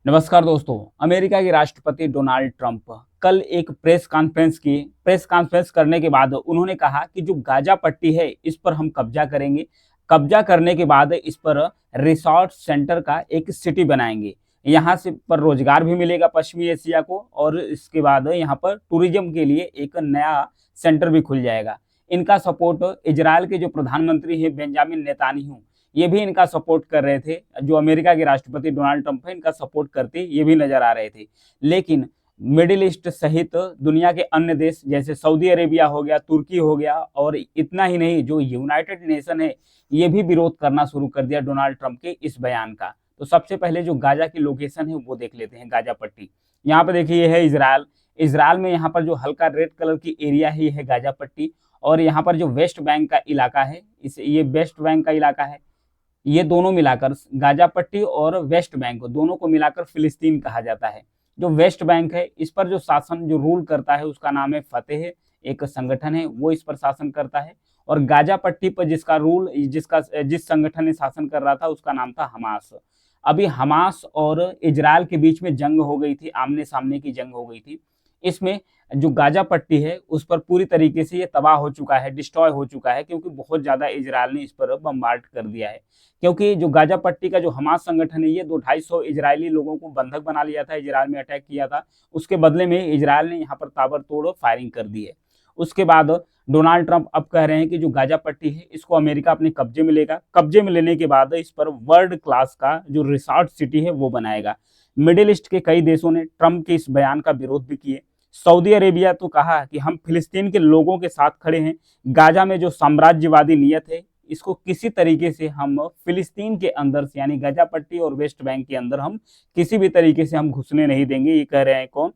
नमस्कार दोस्तों। अमेरिका के राष्ट्रपति डोनाल्ड ट्रंप कल एक प्रेस कॉन्फ्रेंस करने के बाद उन्होंने कहा कि जो गाजा पट्टी है इस पर हम कब्जा करेंगे। कब्जा करने के बाद इस पर रिसोर्ट सेंटर का एक सिटी बनाएंगे। यहाँ से पर रोजगार भी मिलेगा पश्चिमी एशिया को, और इसके बाद यहाँ पर टूरिज्म के लिए एक नया सेंटर भी खुल जाएगा। इनका सपोर्ट इजराइल के जो प्रधानमंत्री है बेंजामिन नेतान्याहू, ये भी इनका सपोर्ट कर रहे थे। जो अमेरिका के राष्ट्रपति डोनाल्ड ट्रंप है इनका सपोर्ट करते ये भी नजर आ रहे थे। लेकिन मिडिल ईस्ट सहित दुनिया के अन्य देश जैसे सऊदी अरेबिया हो गया, तुर्की हो गया, और इतना ही नहीं, जो यूनाइटेड नेशन है ये भी विरोध करना शुरू कर दिया डोनाल्ड ट्रंप के इस बयान का। तो सबसे पहले जो गाजा की लोकेशन है वो देख लेते हैं। गाजा पट्टी यहाँ पे देखिए, ये है इजराइल। इजराइल में यहाँ पर जो हल्का रेड कलर की एरिया है ये है गाजा पट्टी। और यहाँ पर जो वेस्ट बैंक का इलाका है, इस ये वेस्ट बैंक का इलाका है। ये दोनों मिलाकर गाजा पट्टी और वेस्ट बैंक दोनों को मिलाकर फिलिस्तीन कहा जाता है। जो वेस्ट बैंक है इस पर जो शासन जो रूल करता है उसका नाम है फतेह, एक संगठन है वो इस पर शासन करता है। और गाजा पट्टी पर जिस संगठन ने शासन कर रहा था उसका नाम था हमास। अभी हमास और इजराइल के बीच में जंग हो गई थी, आमने सामने की जंग हो गई थी। इसमें जो गाजा पट्टी है उस पर पूरी तरीके से ये तबाह हो चुका है, डिस्ट्रॉय हो चुका है, क्योंकि बहुत ज्यादा इजराइल ने इस पर बम्बार्ड कर दिया है। क्योंकि जो गाजा पट्टी का जो हमास संगठन है ये 200-250 इजरायली लोगों को बंधक बना लिया था, इजराइल में अटैक किया था। उसके बदले में इजराइल ने यहाँ पर ताबड़तोड़ फायरिंग कर दी है। उसके बाद डोनाल्ड ट्रंप अब कह रहे हैं कि जो गाजा पट्टी है इसको अमेरिका अपने कब्जे में लेगा। कब्जे में लेने के बाद इस पर वर्ल्ड क्लास का जो रिसोर्ट सिटी है वो बनाएगा। मिडिल ईस्ट के कई देशों ने ट्रंप के इस बयान का विरोध भी किए। सऊदी अरेबिया तो कहा कि हम फिलिस्तीन के लोगों के साथ खड़े हैं। गाजा में जो साम्राज्यवादी नियत है इसको किसी तरीके से हम फिलिस्तीन के अंदर से, यानी गाजा पट्टी और वेस्ट बैंक के अंदर हम किसी भी तरीके से हम घुसने नहीं देंगे। ये कह रहे हैं कौन?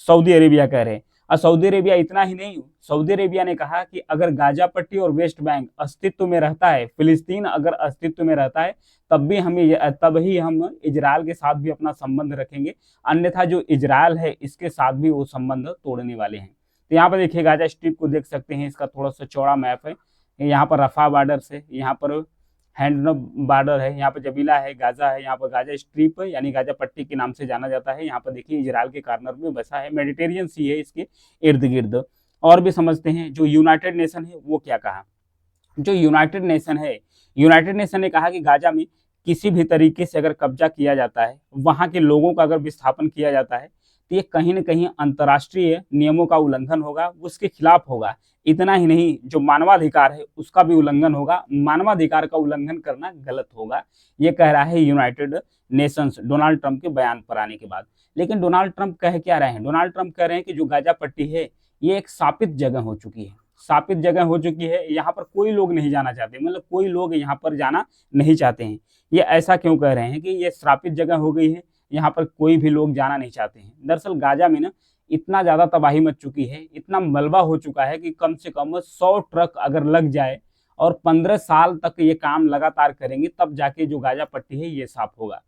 सऊदी अरेबिया कह रहे हैं। और सऊदी अरेबिया इतना ही नहीं, सऊदी अरेबिया ने कहा कि अगर गाजा पट्टी और वेस्ट बैंक अस्तित्व में रहता है, फिलिस्तीन अगर अस्तित्व में रहता है, तब ही हम इजराइल के साथ भी अपना संबंध रखेंगे, अन्यथा जो इजराइल है इसके साथ भी वो संबंध तोड़ने वाले हैं। तो यहाँ पर देखिए गाजा स्ट्रिप को देख सकते हैं, इसका थोड़ा सा चौड़ा मैप है। यहाँ पर रफा बॉर्डर से, यहाँ पर हैंड बॉर्डर है, यहाँ पर जबीला है, गाजा है, यहाँ पर गाजा स्ट्रिप यानी गाजा पट्टी के नाम से जाना जाता है। यहाँ पर देखिए इजराइल के कॉर्नर में बसा है, मेडिटेरियन सी है इसके इर्द गिर्द। और भी समझते हैं जो यूनाइटेड नेशन है वो क्या कहा। जो यूनाइटेड नेशन है, यूनाइटेड नेशन ने कहा कि गाजा में किसी भी तरीके से अगर कब्जा किया जाता है, वहां के लोगों का अगर विस्थापन किया जाता है, तो ये कहीं ना कहीं अंतर्राष्ट्रीय नियमों का उल्लंघन होगा, उसके खिलाफ होगा। इतना ही नहीं, जो मानवाधिकार है उसका भी उल्लंघन होगा। मानवाधिकार का उल्लंघन करना गलत होगा, ये कह रहा है यूनाइटेड नेशंस डोनाल्ड ट्रंप के बयान पर आने के बाद। लेकिन डोनाल्ड ट्रंप कह क्या रहे हैं? डोनाल्ड ट्रंप कह रहे हैं कि जो गाजा पट्टी है ये एक शापित जगह हो चुकी है। शापित जगह हो चुकी है, यहाँ पर कोई लोग नहीं जाना चाहते, मतलब कोई लोग यहाँ पर जाना नहीं चाहते हैं। ये ऐसा क्यों कह रहे हैं कि ये श्रापित जगह हो गई है, यहाँ पर कोई भी लोग जाना नहीं चाहते हैं? दरअसल गाजा में ना इतना ज्यादा तबाही मच चुकी है, इतना मलबा हो चुका है कि कम से कम 100 ट्रक अगर लग जाए और 15 साल तक ये काम लगातार करेंगे तब जाके जो गाजा पट्टी है ये साफ होगा।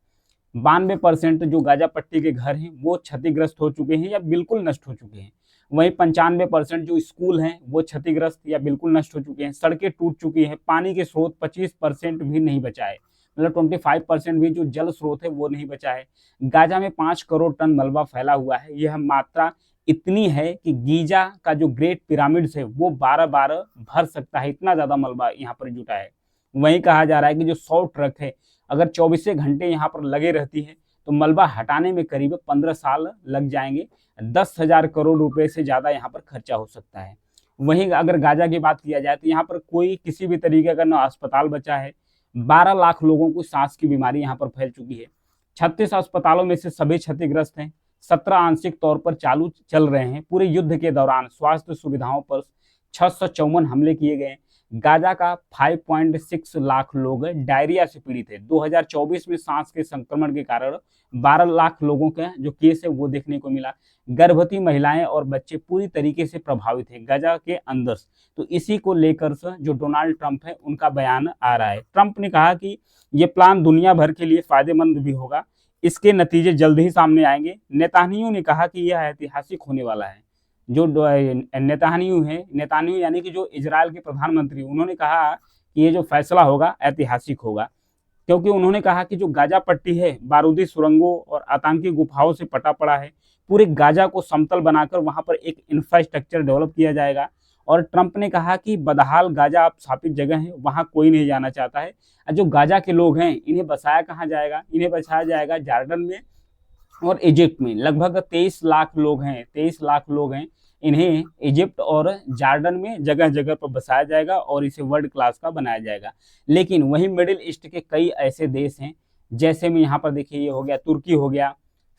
92% जो गाजा पट्टी के घर हैं वो क्षतिग्रस्त हो चुके हैं या बिल्कुल नष्ट हो चुके हैं। वहीं 95% जो स्कूल हैं वो क्षतिग्रस्त या बिल्कुल नष्ट हो चुके हैं। सड़कें टूट चुकी हैं। पानी के स्रोत 25% भी नहीं बचा है, मतलब 25% भी जो जल स्रोत है वो नहीं बचा है। गाजा में 5 करोड़ टन मलबा फैला हुआ है। यह मात्रा इतनी है कि गीजा का जो ग्रेट पिरामिड्स है वो 12 भर सकता है, इतना ज्यादा मलबा यहाँ पर जुटा है। वहीं कहा जा रहा है कि जो 100 ट्रक है अगर 24 घंटे यहाँ पर लगे रहती है तो मलबा हटाने में करीब 15 साल लग जाएंगे। 10,000 करोड़ रुपए से ज्यादा यहाँ पर खर्चा हो सकता है। वहीं अगर गाजा की बात किया जाए तो यहाँ पर कोई किसी भी तरीके का न अस्पताल बचा है। 12 लाख लोगों को सांस की बीमारी यहाँ पर फैल चुकी है। 36 अस्पतालों में से सभी क्षतिग्रस्त हैं। 17 आंशिक तौर पर चालू चल रहे हैं। पूरे युद्ध के दौरान स्वास्थ्य सुविधाओं पर 654 हमले किए गए। गाजा का 5.6 लाख लोग डायरिया से पीड़ित है। 2024 में सांस के संक्रमण के कारण 12 लाख लोगों का जो केस है वो देखने को मिला। गर्भवती महिलाएं और बच्चे पूरी तरीके से प्रभावित हैं गाजा के अंदर। तो इसी को लेकर जो डोनाल्ड ट्रंप है उनका बयान आ रहा है। ट्रंप ने कहा कि ये प्लान दुनिया भर के लिए फायदेमंद भी होगा, इसके नतीजे जल्द ही सामने आएंगे। नेतान्याहू ने कहा कि यह ऐतिहासिक होने वाला है। जो नेतान्याहू यानी कि जो इजराइल के प्रधानमंत्री, उन्होंने कहा कि ये जो फैसला होगा ऐतिहासिक होगा। क्योंकि उन्होंने कहा कि जो गाजा पट्टी है बारूदी सुरंगों और आतंकी गुफाओं से पटा पड़ा है। पूरे गाजा को समतल बनाकर वहां पर एक इंफ्रास्ट्रक्चर डेवलप किया जाएगा। और ट्रंप ने कहा कि बदहाल गाजा आप स्थापित जगह है, वहां कोई नहीं जाना चाहता है। जो गाजा के लोग हैं इन्हें बसाया कहाँ जाएगा? इन्हें बसाया जाएगा जॉर्डन में और इजिप्ट में। लगभग 23 लाख लोग हैं, 23 लाख लोग हैं। इन्हें इजिप्ट और जॉर्डन में जगह जगह पर बसाया जाएगा और इसे वर्ल्ड क्लास का बनाया जाएगा। लेकिन वहीं मिडिल ईस्ट के कई ऐसे देश हैं, जैसे में यहाँ पर देखिए ये हो गया तुर्की हो गया,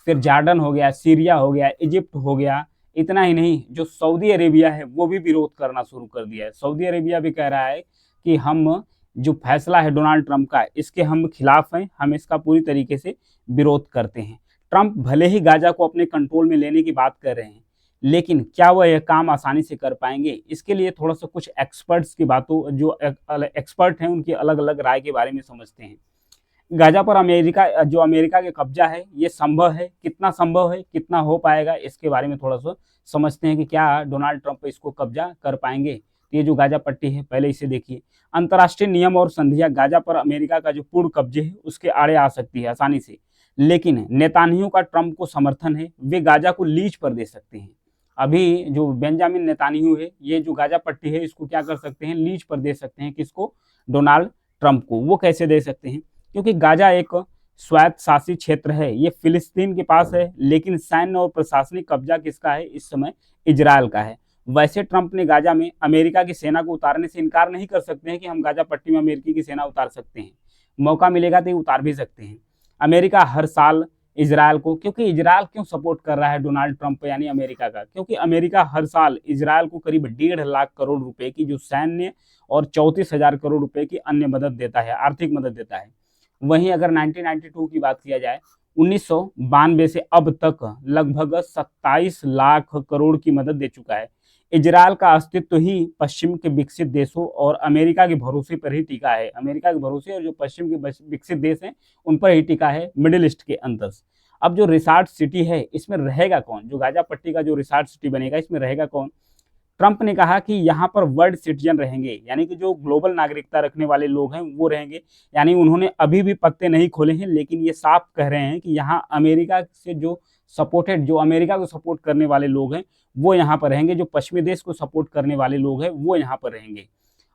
फिर जॉर्डन हो गया, सीरिया हो गया, इजिप्ट हो गया। इतना ही नहीं, जो सऊदी अरेबिया है वो भी विरोध करना शुरू कर दिया है। सऊदी अरेबिया भी कह रहा है कि हम जो फैसला है डोनाल्ड ट्रंप का, इसके हम खिलाफ हैं, हम इसका पूरी तरीके से विरोध करते हैं। ट्रंप भले ही गाजा को अपने कंट्रोल में लेने की बात कर रहे हैं, लेकिन क्या वह यह काम आसानी से कर पाएंगे? इसके लिए थोड़ा सा कुछ एक्सपर्ट्स की बातों, जो एक्सपर्ट हैं उनकी अलग अलग राय के बारे में समझते हैं। गाजा पर अमेरिका के कब्जा है, ये संभव है? कितना संभव है, कितना हो पाएगा, इसके बारे में थोड़ा सा समझते हैं कि क्या डोनाल्ड ट्रंप इसको कब्जा कर पाएंगे। तो ये जो गाजा पट्टी है, पहले इसे देखिए। अंतर्राष्ट्रीय नियम और संधियां गाजा पर अमेरिका का जो पूर्ण कब्जे है उसके आड़े आ सकती है आसानी से। लेकिन नेतान्याहू का ट्रंप को समर्थन है, वे गाजा को लीज पर दे सकते हैं। अभी जो बेंजामिन नेतान्याहू है, ये जो गाजा पट्टी है इसको क्या कर सकते हैं? लीज पर दे सकते हैं। किसको? डोनाल्ड ट्रंप को। वो कैसे दे सकते हैं? क्योंकि गाजा एक स्वायत्त शासित क्षेत्र है, ये फिलिस्तीन के पास है, लेकिन सैन्य और प्रशासनिक कब्जा किसका है इस समय? इजरायल का है। वैसे ट्रंप ने गाजा में अमेरिका की सेना को उतारने से इनकार नहीं कर सकते हैं कि हम गाजा पट्टी में अमेरिकी की सेना उतार सकते हैं। मौका मिलेगा तो ये उतार भी सकते हैं। अमेरिका हर साल इजरायल को, क्योंकि इजरायल क्यों सपोर्ट कर रहा है डोनाल्ड ट्रंप यानी अमेरिका का? क्योंकि अमेरिका हर साल इजरायल को करीब 1.5 लाख करोड़ रुपए की जो सैन्य और 34,000 करोड़ रुपए की अन्य मदद देता है, आर्थिक मदद देता है। वहीं अगर 1992 की बात किया जाए, 1992 से अब तक लगभग 27 लाख करोड़ की मदद दे चुका है। इजरायल का अस्तित्व ही पश्चिम के विकसित देशों और अमेरिका के भरोसे पर ही टिका है। अमेरिका के भरोसे और जो पश्चिम के विकसित देश हैं उन पर ही टिका है, मिडिल ईस्ट के अंदर। अब जो रिसॉर्ट सिटी है इसमें रहेगा कौन? जो गाजा पट्टी का जो रिसॉर्ट सिटी बनेगा इसमें रहेगा कौन? ट्रंप ने कहा कि यहाँ पर वर्ल्ड सिटीजन रहेंगे, यानी कि जो ग्लोबल नागरिकता रखने वाले लोग हैं वो रहेंगे। यानी उन्होंने अभी भी पत्ते नहीं खोले हैं, लेकिन ये साफ कह रहे हैं कि यहाँ अमेरिका से जो अमेरिका को सपोर्ट करने वाले लोग हैं वो यहाँ पर रहेंगे, जो पश्चिमी देश को सपोर्ट करने वाले लोग हैं वो यहाँ पर रहेंगे।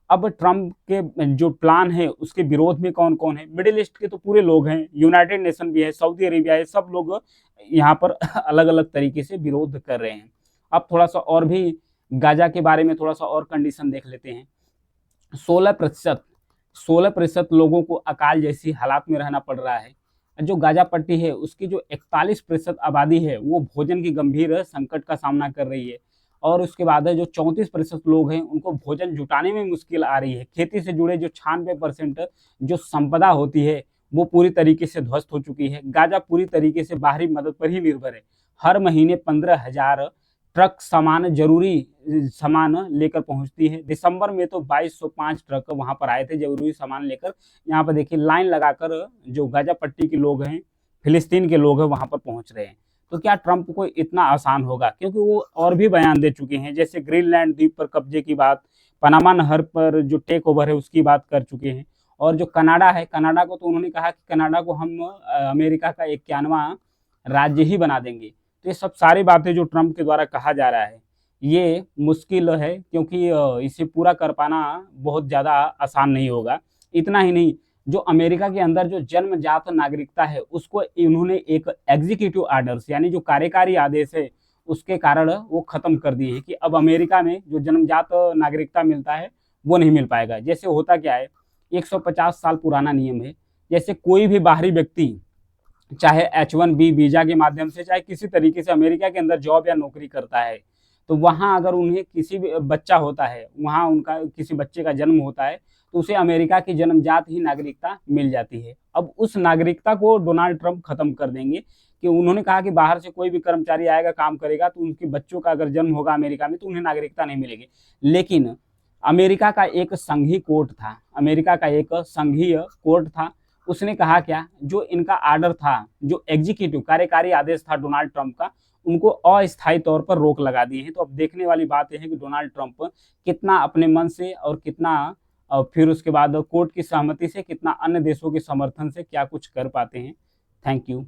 अब ट्रंप के जो प्लान है उसके विरोध में कौन कौन है? मिडिल ईस्ट के तो पूरे लोग हैं, यूनाइटेड नेशन भी है, सऊदी अरेबिया है, सब लोग यहाँ पर अलग अलग तरीके से विरोध कर रहे हैं। अब थोड़ा सा और भी गाजा के बारे में थोड़ा सा और कंडीशन देख लेते हैं। 16% लोगों को अकाल जैसी हालात में रहना पड़ रहा है। जो गाजा पट्टी है उसकी जो 41% आबादी है वो भोजन की गंभीर संकट का सामना कर रही है। और उसके बाद है जो 34% लोग हैं उनको भोजन जुटाने में मुश्किल आ रही है। खेती से जुड़े जो 96% जो संपदा होती है वो पूरी तरीके से ध्वस्त हो चुकी है। गाजा पूरी तरीके से बाहरी मदद पर ही निर्भर है। हर महीने 15,000 ट्रक जरूरी सामान लेकर पहुंचती है। दिसंबर में तो 2205 ट्रक वहां पर आए थे जरूरी सामान लेकर। यहाँ पर देखिए लाइन लगाकर जो गाजा पट्टी के लोग हैं, फिलिस्तीन के लोग हैं, वहां पर पहुंच रहे हैं। तो क्या ट्रंप को इतना आसान होगा? क्योंकि वो और भी बयान दे चुके हैं, जैसे ग्रीनलैंड द्वीप पर कब्जे की बात, पनामा नहर पर जो टेक ओवर है उसकी बात कर चुके हैं। और जो कनाडा है, कनाडा को तो उन्होंने कहा कि कनाडा को हम अमेरिका का 91वां राज्य ही बना देंगे। तो ये सब सारी बातें जो ट्रंप के द्वारा कहा जा रहा है ये मुश्किल है, क्योंकि इसे पूरा कर पाना बहुत ज़्यादा आसान नहीं होगा। इतना ही नहीं, जो अमेरिका के अंदर जो जन्मजात नागरिकता है उसको इन्होंने एक एग्जीक्यूटिव आर्डर्स यानी जो कार्यकारी आदेश है उसके कारण वो खत्म कर दिए हैं कि अब अमेरिका में जो जन्मजात नागरिकता मिलता है वो नहीं मिल पाएगा। जैसे होता क्या है, 150 साल पुराना नियम है। जैसे कोई भी बाहरी व्यक्ति चाहे H1B वीजा के माध्यम से चाहे किसी तरीके से अमेरिका के अंदर जॉब या नौकरी करता है, तो वहाँ अगर उन्हें किसी भी बच्चा होता है, वहाँ उनका किसी बच्चे का जन्म होता है, तो उसे अमेरिका की जन्मजात ही नागरिकता मिल जाती है। अब उस नागरिकता को डोनाल्ड ट्रंप खत्म कर देंगे कि उन्होंने कहा कि बाहर से कोई भी कर्मचारी आएगा काम करेगा तो उनके बच्चों का अगर जन्म होगा अमेरिका में तो उन्हें नागरिकता नहीं मिलेगी। लेकिन अमेरिका का एक संघीय कोर्ट था, अमेरिका का एक संघीय कोर्ट था, उसने कहा क्या, जो इनका आर्डर था, जो एग्जीक्यूटिव कार्यकारी आदेश था डोनाल्ड ट्रंप का, उनको अस्थायी तौर पर रोक लगा दी है। तो अब देखने वाली बात यह है कि डोनाल्ड ट्रंप कितना अपने मन से और कितना और फिर उसके बाद कोर्ट की सहमति से कितना अन्य देशों के समर्थन से क्या कुछ कर पाते हैं। Thank you.